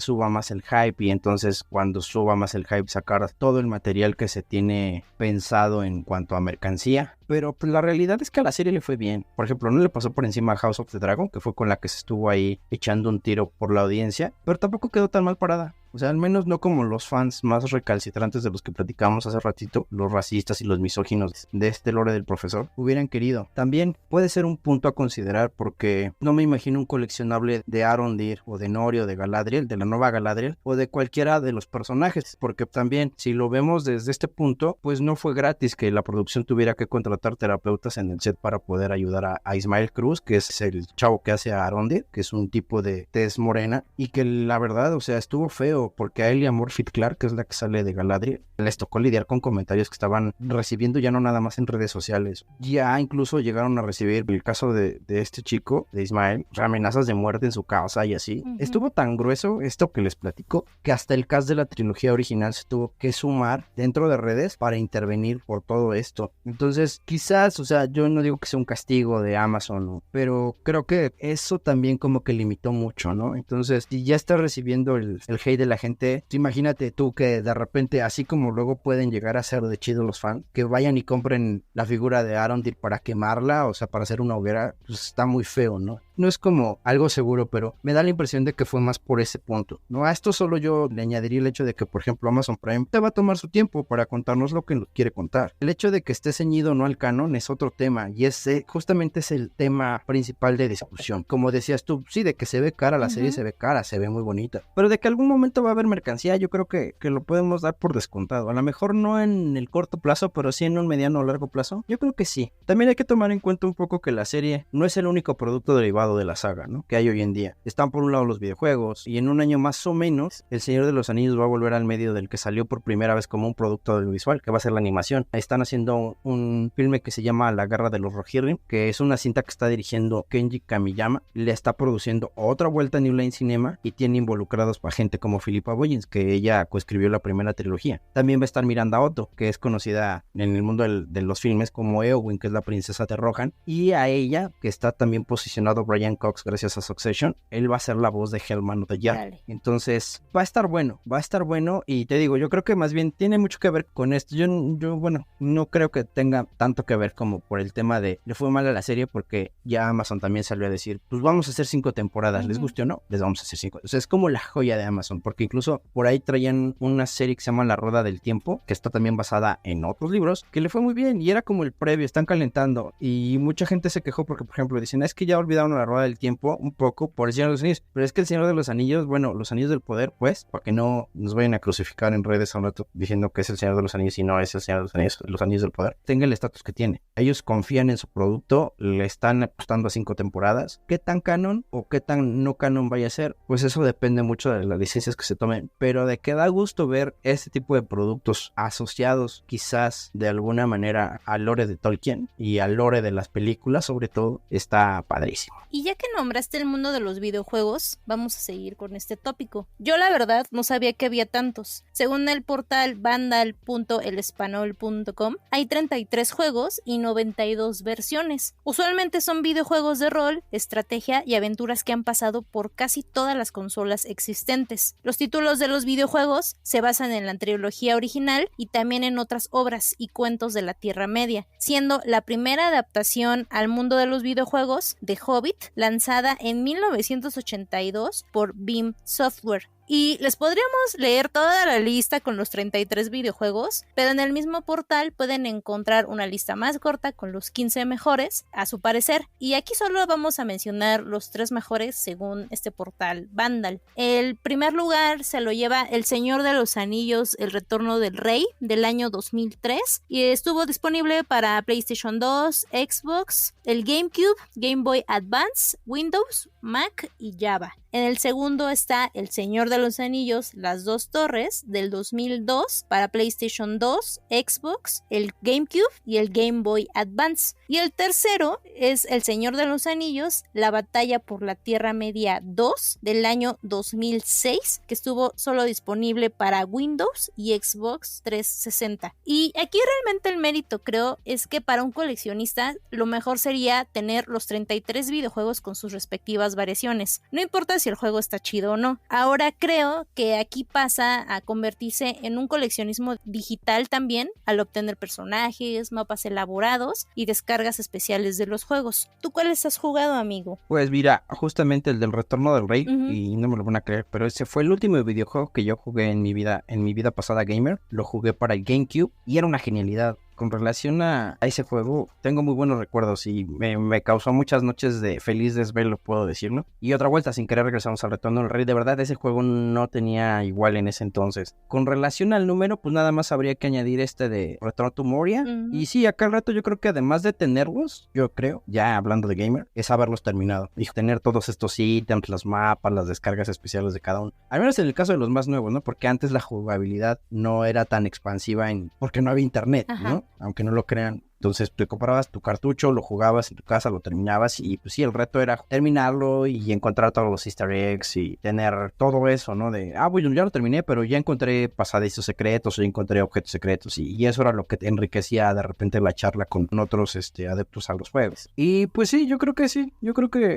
suba más el hype, y entonces cuando suba más el hype sacar todo el material que se tiene pensado en cuanto a mercancía. Pero pues la realidad es que a la serie le fue bien. Por ejemplo, no le pasó por encima a House of the Dragon, que fue con la que se estuvo ahí echando un tiro por la audiencia, pero tampoco quedó tan mal parada. O sea, al menos no como los fans más recalcitrantes de los que platicamos hace ratito, los racistas y los misóginos de este lore del profesor, hubieran querido. También puede ser un punto a considerar porque no me imagino un coleccionable de Arondir o de Nori o de Galadriel, de la nueva Galadriel, o de cualquiera de los personajes, porque también si lo vemos desde este punto, pues no fue gratis que la producción tuviera que contratar terapeutas en el set para poder ayudar a Ismael Cruz, que es el chavo que hace a Arondir, que es un tipo de tez morena, y que la verdad, o sea, estuvo feo porque a él y a Morfydd Clark, que es la que sale de Galadriel, les tocó lidiar con comentarios que estaban recibiendo ya no nada más en redes sociales. Ya incluso llegaron a recibir, el caso de este chico, de Ismael, amenazas de muerte en su casa y así. Estuvo tan grueso esto que les platico, que hasta el cast de la trilogía original se tuvo que sumar dentro de redes para intervenir por todo esto. Entonces, quizás, o sea, yo no digo que sea un castigo de Amazon, pero creo que eso también como que limitó mucho, ¿no? Entonces, si ya estás recibiendo el hate de la gente, imagínate tú que de repente, así como luego pueden llegar a ser de chido los fans, que vayan y compren la figura de Arondir para quemarla, o sea, para hacer una hoguera, pues está muy feo, ¿no? No es como algo seguro, pero me da la impresión de que fue más por ese punto, ¿no? A esto solo yo le añadiría el hecho de que, por ejemplo, Amazon Prime te va a tomar su tiempo para contarnos lo que nos quiere contar. El hecho de que esté ceñido no al canon es otro tema, y ese justamente es el tema principal de discusión. Como decías tú, sí, de que se ve cara la serie, se ve cara, se ve muy bonita, pero de que algún momento va a haber mercancía, yo creo que lo podemos dar por descontado. A lo mejor no en el corto plazo, pero sí en un mediano o largo plazo. Yo creo que sí. También hay que tomar en cuenta un poco que la serie no es el único producto derivado de la saga, ¿no?, que hay hoy en día. Están por un lado los videojuegos, y en un año más o menos El Señor de los Anillos va a volver al medio del que salió por primera vez como un producto audiovisual, que va a ser la animación. Están haciendo un filme que se llama La Guerra de los Rohirrim, que es una cinta que está dirigiendo Kenji Kamiyama. Le está produciendo otra vuelta a New Line Cinema y tiene involucrados a gente como Philippa Boyens, que ella coescribió la primera trilogía. También va a estar Miranda Otto, que es conocida en el mundo de los filmes como Eowyn, que es la princesa de Rohan, y a ella, que está también posicionado Brian Cox gracias a Succession, él va a ser la voz de Hellman of the Yard. Entonces va a estar bueno, y te digo, yo creo que más bien tiene mucho que ver con esto. Yo bueno, no creo que tenga tanto que ver como por el tema de le fue mal a la serie, porque ya Amazon también salió a decir, pues vamos a hacer 5 temporadas, les guste o no, les vamos a hacer 5. O sea, es como la joya de Amazon, porque incluso por ahí traían una serie que se llama La Rueda del Tiempo, que está también basada en otros libros, que le fue muy bien, y era como el previo, están calentando, y mucha gente se quejó porque, por ejemplo, dicen, es que ya olvidaron La Rueda del Tiempo un poco por El Señor de los Anillos, pero es que El Señor de los Anillos, bueno, los Anillos del Poder, pues, para que no nos vayan a crucificar en redes a un rato diciendo que es El Señor de los Anillos y no es El Señor de los Anillos del Poder, tenga el estatus que tiene. Ellos confían en su producto, le están apostando a 5 temporadas. ¿Qué tan canon o qué tan no canon vaya a ser? Pues eso depende mucho de las licencias que se tomen, pero de que da gusto ver este tipo de productos asociados quizás de alguna manera al lore de Tolkien y al lore de las películas, sobre todo, está padrísimo. Y ya que nombraste el mundo de los videojuegos, vamos a seguir con este tópico. Yo la verdad no sabía que había tantos. Según el portal vandal.elespanol.com, hay 33 juegos y 92 versiones. Usualmente son videojuegos de rol, estrategia y aventuras que han pasado por casi todas las consolas existentes. Los títulos de los videojuegos se basan en la trilogía original y también en otras obras y cuentos de la Tierra Media, siendo la primera adaptación al mundo de los videojuegos de Hobbit, lanzada en 1982 por Beam Software. Y les podríamos leer toda la lista con los 33 videojuegos, pero en el mismo portal pueden encontrar una lista más corta con los 15 mejores, a su parecer. Y aquí solo vamos a mencionar los 3 mejores según este portal Vandal. El primer lugar se lo lleva El Señor de los Anillos, El Retorno del Rey, del año 2003, y estuvo disponible para PlayStation 2, Xbox, el GameCube, Game Boy Advance, Windows, Mac y Java. En el segundo está El Señor de los Anillos, Las Dos Torres, del 2002, para PlayStation 2, Xbox, el GameCube y el Game Boy Advance. Y el tercero es El Señor de los Anillos, La Batalla por la Tierra Media 2, del año 2006, que estuvo solo disponible para Windows y Xbox 360. Y aquí realmente el mérito, creo, es que para un coleccionista lo mejor sería tener los 33 videojuegos con sus respectivas variaciones. No importa si el juego está chido o no. Ahora creo que aquí pasa a convertirse en un coleccionismo digital también, al obtener personajes, mapas elaborados y descargas especiales de los juegos. ¿Tú cuáles has jugado, amigo? Pues mira, justamente el del Retorno del Rey, y no me lo van a creer, pero ese fue el último videojuego que yo jugué en mi vida pasada gamer. Lo jugué para el GameCube y era una genialidad. Con relación a ese juego, tengo muy buenos recuerdos y me causó muchas noches de feliz desvelo, puedo decirlo. Y otra vuelta, sin querer regresamos al Retorno del Rey. De verdad, ese juego no tenía igual en ese entonces. Con relación al número, pues nada más habría que añadir este de Return to Moria. Y sí, acá al rato yo creo que además de tenerlos, yo creo, ya hablando de gamer, es haberlos terminado. Y tener todos estos ítems, los mapas, las descargas especiales de cada uno. Al menos en el caso de los más nuevos, ¿no? Porque antes la jugabilidad no era tan expansiva porque no había internet, ¿no? Aunque no lo crean. Entonces tú comprabas tu cartucho, lo jugabas en tu casa, lo terminabas y pues sí, el reto era terminarlo y encontrar todos los easter eggs y tener todo eso, ¿no? De, bueno, ya lo terminé, pero ya encontré pasadizos secretos o ya encontré objetos secretos y eso era lo que te enriquecía de repente la charla con otros adeptos a los juegos. Y pues sí, yo creo que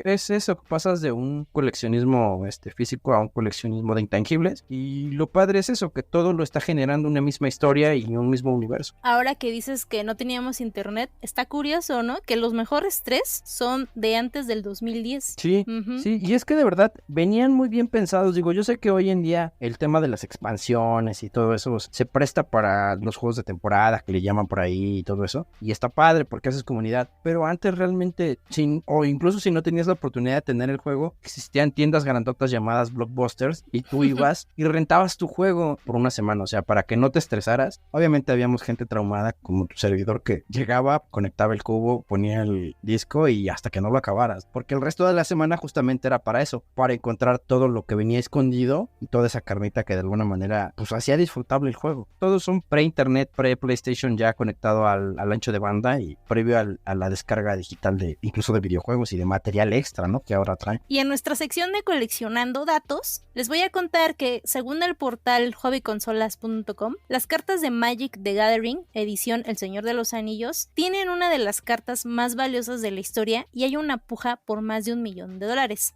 es eso, pasas de un coleccionismo físico a un coleccionismo de intangibles y lo padre es eso, que todo lo está generando una misma historia y un mismo universo. Ahora que dices que no teníamos internet, está curioso, ¿no? Que los mejores 3 son de antes del 2010. Sí, sí, y es que de verdad venían muy bien pensados. Digo, yo sé que hoy en día el tema de las expansiones y todo eso se presta para los juegos de temporada, que le llaman por ahí y todo eso, y está padre porque haces comunidad, pero antes realmente, o incluso si no tenías la oportunidad de tener el juego, existían tiendas grandotas llamadas Blockbusters y tú ibas y rentabas tu juego por una semana, o sea, para que no te estresaras. Obviamente habíamos gente traumada como tu servidor que llegaba, conectaba el cubo, ponía el disco y hasta que no lo acabaras, porque el resto de la semana justamente era para eso, para encontrar todo lo que venía escondido y toda esa carnita que de alguna manera pues hacía disfrutable el juego. Todos son pre-internet, pre-PlayStation ya conectado al ancho de banda y previo a la descarga digital de incluso de videojuegos y de material extra, ¿no? Que ahora traen. Y en nuestra sección de coleccionando datos, les voy a contar que según el portal hobbyconsolas.com, las cartas de Magic the Gathering, edición El Señor de los Anillos, tienen una de las cartas más valiosas de la historia y hay una puja por más de $1 millón.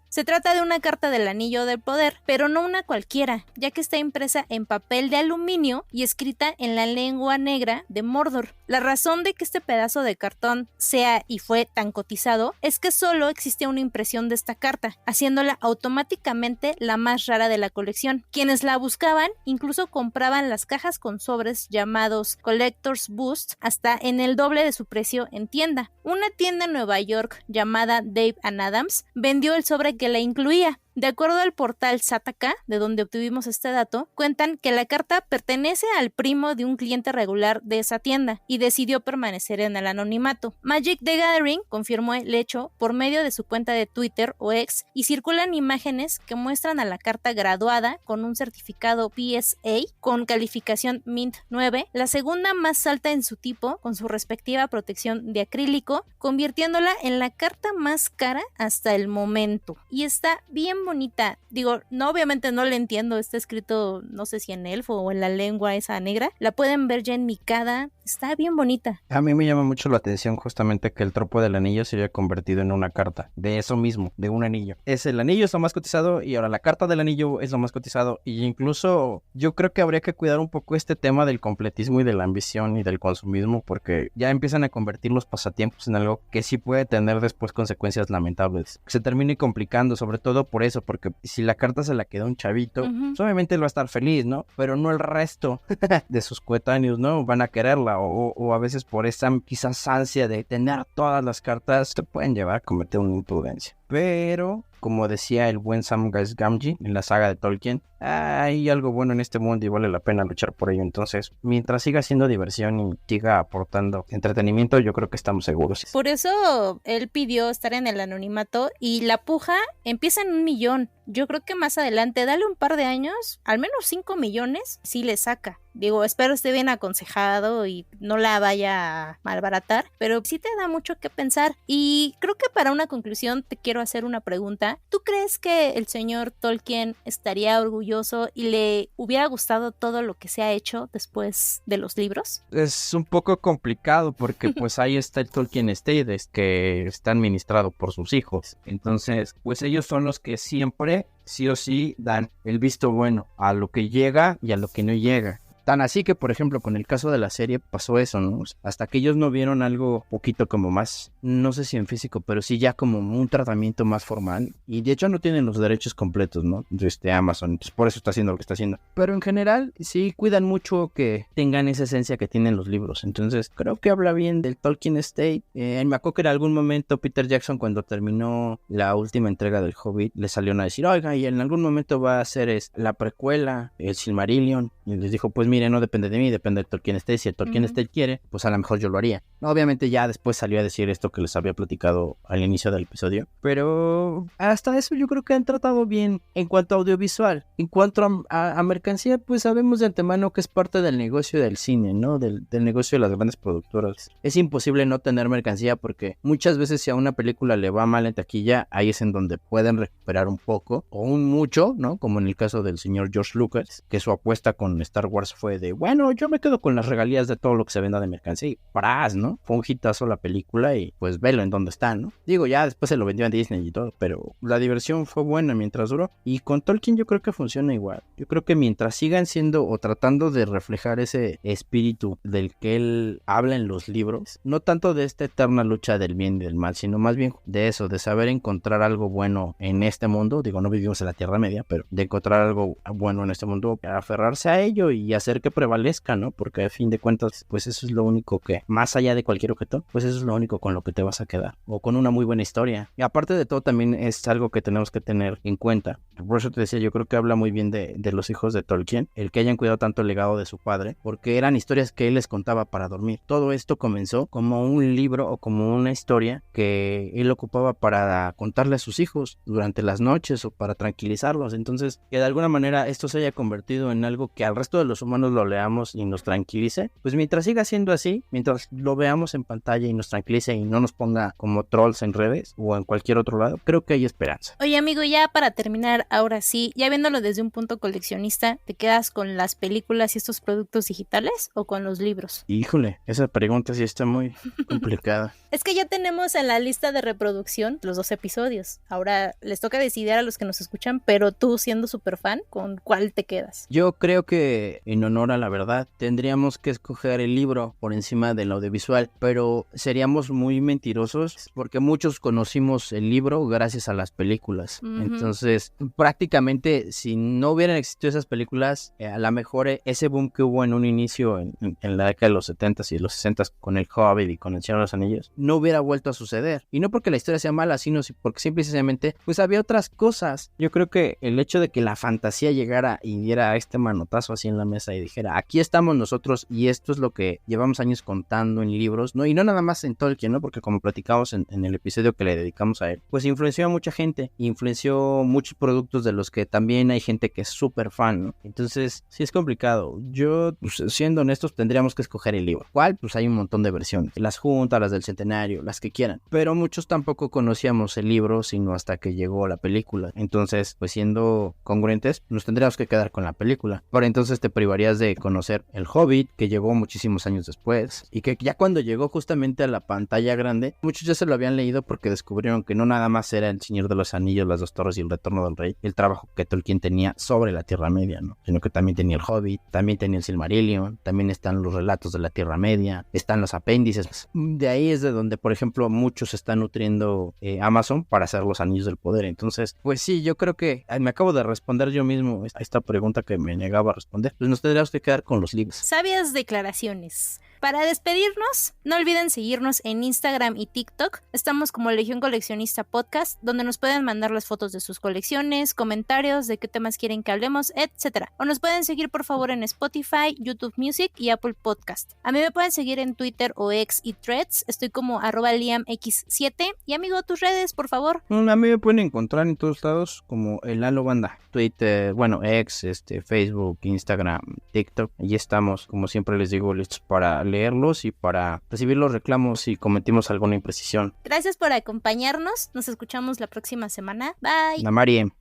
Se trata de una carta del Anillo del Poder, pero no una cualquiera, ya que está impresa en papel de aluminio y escrita en la lengua negra de Mordor. La razón de que este pedazo de cartón sea y fue tan cotizado es que solo existía una impresión de esta carta, haciéndola automáticamente la más rara de la colección. Quienes la buscaban incluso compraban las cajas con sobres llamados Collector's Boost hasta en el doble de su precio en tienda. Una tienda en Nueva York llamada Dave & Adams vendió el sobre que la incluía. De acuerdo al portal Sataka, de donde obtuvimos este dato, cuentan que la carta pertenece al primo de un cliente regular de esa tienda y decidió permanecer en el anonimato. Magic the Gathering confirmó el hecho por medio de su cuenta de Twitter o X y circulan imágenes que muestran a la carta graduada con un certificado PSA con calificación Mint 9, la segunda más alta en su tipo con su respectiva protección de acrílico, convirtiéndola en la carta más cara hasta el momento. Y está bien bonita. Digo, no, obviamente no le entiendo, está escrito no sé si en elfo o en la lengua esa negra. La pueden ver ya enmicada, está bien bonita. A mí me llama mucho la atención justamente que el tropo del anillo se haya convertido en una carta, de eso mismo, de un anillo. El anillo es lo más cotizado y ahora la carta del anillo es lo más cotizado, y incluso yo creo que habría que cuidar un poco este tema del completismo y de la ambición y del consumismo, porque ya empiezan a convertir los pasatiempos en algo que sí puede tener después consecuencias lamentables. Se termina complicando, sobre todo por eso, porque si la carta se la queda un chavito, pues obviamente él va a estar feliz, ¿no? Pero no el resto de sus coetáneos, ¿no? Van a quererla, o a veces por esa quizás ansia de tener todas las cartas te pueden llevar a cometer una imprudencia. Pero, como decía el buen Samwise Gamgee en la saga de Tolkien, hay algo bueno en este mundo y vale la pena luchar por ello. Entonces, mientras siga siendo diversión y siga aportando entretenimiento, yo creo que estamos seguros. Por eso él pidió estar en el anonimato y la puja empieza en 1 millón. Yo creo que más adelante, dale un par de años, al menos 5 millones, sí le saca. Digo, espero esté bien aconsejado y no la vaya a malbaratar, pero sí te da mucho que pensar. Y creo que para una conclusión te quiero hacer una pregunta. ¿Tú crees que el señor Tolkien estaría orgulloso y le hubiera gustado todo lo que se ha hecho después de los libros? Es un poco complicado porque pues ahí está el Tolkien Estate, que está administrado por sus hijos. Entonces, pues ellos son los que siempre, sí o sí, dan el visto bueno a lo que llega y a lo que no llega. Tan así que, por ejemplo, con el caso de la serie pasó eso, ¿no? Hasta que ellos no vieron algo poquito como más, no sé si en físico, pero sí ya como un tratamiento más formal. Y de hecho no tienen los derechos completos, ¿no? De Amazon, entonces por eso está haciendo lo que está haciendo. Pero en general sí cuidan mucho que tengan esa esencia que tienen los libros. Entonces creo que habla bien del Tolkien Estate. Me acuerdo que en algún momento Peter Jackson, cuando terminó la última entrega del Hobbit, le salieron a decir, oiga, y en algún momento va a hacer la precuela, el Silmarillion. Y les dijo, pues mire, no depende de mí, depende del Tolkien Estate. Si el Tolkien Estate quiere, pues a lo mejor yo lo haría. Obviamente ya después salió a decir esto que les había platicado al inicio del episodio. Pero hasta eso yo creo que han tratado bien en cuanto a audiovisual. En cuanto a mercancía, pues sabemos de antemano que es parte del negocio del cine, ¿no? Del negocio de las grandes productoras. Es imposible no tener mercancía porque muchas veces si a una película le va mal en taquilla, ahí es en donde pueden recuperar un poco o un mucho, ¿no? Como en el caso del señor George Lucas, que su apuesta con Star Wars fue de, bueno, yo me quedo con las regalías de todo lo que se venda de mercancía. Y ¡pras!, ¿no? Fue un hitazo la película y pues velo en dónde está, ¿no? Digo, ya después se lo vendió a Disney y todo, pero la diversión fue buena mientras duró. Y con Tolkien yo creo que funciona igual. Yo creo que mientras sigan siendo o tratando de reflejar ese espíritu del que él habla en los libros, no tanto de esta eterna lucha del bien y del mal, sino más bien de eso, de saber encontrar algo bueno en este mundo. Digo, no vivimos en la Tierra Media, pero de encontrar algo bueno en este mundo, aferrarse a ello y hacer que prevalezca, ¿no? Porque a fin de cuentas, pues eso es lo único que, más allá de cualquier objeto, pues eso es lo único con lo que te vas a quedar, o con una muy buena historia. Y aparte de todo, también es algo que tenemos que tener en cuenta. Por eso te decía, yo creo que habla muy bien de los hijos de Tolkien, el que hayan cuidado tanto el legado de su padre, porque eran historias que él les contaba para dormir. Todo esto comenzó como un libro o como una historia que él ocupaba para contarle a sus hijos durante las noches o para tranquilizarlos. Entonces, que de alguna manera esto se haya convertido en algo que al resto de los humanos lo leamos y nos tranquilice, pues mientras siga siendo así, mientras lo veamos en pantalla y nos tranquilice y no nos ponga como trolls en redes o en cualquier otro lado, creo que hay esperanza. Oye, amigo, ya para terminar, ahora sí, ya viéndolo desde un punto coleccionista, ¿te quedas con las películas y estos productos digitales o con los libros? Híjole, esa pregunta sí está muy complicada. Es que ya tenemos en la lista de reproducción los 2 episodios. Ahora les toca decidir a los que nos escuchan, pero tú siendo súper fan, ¿con cuál te quedas? Yo creo que en honor a la verdad, tendríamos que escoger el libro por encima del audiovisual, pero seríamos muy mentirosos porque muchos conocimos el libro gracias a las películas. Entonces, prácticamente, si no hubieran existido esas películas, a lo mejor ese boom que hubo en un inicio en la década de los 70s y los 60s con el Hobbit y con el Señor de los Anillos, no hubiera vuelto a suceder. Y no porque la historia sea mala, sino porque simple y sencillamente, pues había otras cosas. Yo creo que el hecho de que la fantasía llegara y diera este manotazo así en la mesa y dijera, aquí estamos nosotros y esto es lo que llevamos años contando en libros, ¿no? Y no nada más en Tolkien, ¿no? Porque como platicamos en el episodio que le dedicamos a él, pues influenció a mucha gente, influenció muchos productos de los que también hay gente que es súper fan, ¿no? Entonces, sí es complicado. Yo, pues, siendo honestos, tendríamos que escoger el libro. ¿Cuál? Pues hay un montón de versiones. Las juntas, las del centenario, las que quieran. Pero muchos tampoco conocíamos el libro, sino hasta que llegó la película. Entonces, pues siendo congruentes, nos tendríamos que quedar con la película. Pero entonces te privarías de conocer El Hobbit, que llegó muchísimos años después, y que ya cuando llegó justamente a la pantalla grande, muchos ya se lo habían leído porque descubrieron que no nada más era El Señor de los Anillos, Las Dos Torres y El Retorno del Rey, el trabajo que Tolkien tenía sobre la Tierra Media, ¿no? Sino que también tenía El Hobbit, también tenía el Silmarillion, también están los relatos de la Tierra Media, están los apéndices. De ahí es de donde, por ejemplo, muchos están nutriendo Amazon para hacer los Anillos del Poder. Entonces, pues sí, yo creo que me acabo de responder yo mismo a esta pregunta que me negaba a responder. Pues nos tendríamos que quedar con los libros. Sabias declaraciones. Para despedirnos, no olviden seguirnos en Instagram y TikTok. Estamos como Legión Coleccionista Podcast, donde nos pueden mandar las fotos de sus colecciones, comentarios de qué temas quieren que hablemos, etc. O nos pueden seguir por favor en Spotify, YouTube Music y Apple Podcast. A mí me pueden seguir en Twitter o X y Threads. Estoy como @liamx7. Y amigo, tus redes, por favor. A mí me pueden encontrar en todos lados como el Lalo Banda. Twitter, bueno, X, Facebook, Instagram, TikTok. Allí estamos, como siempre les digo, listos para leerlos y para recibir los reclamos si cometimos alguna imprecisión. Gracias por acompañarnos. Nos escuchamos la próxima semana. Bye. Namarie.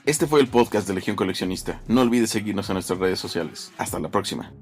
Este fue el podcast de Legión Coleccionista. No olvides seguirnos en nuestras redes sociales. Hasta la próxima.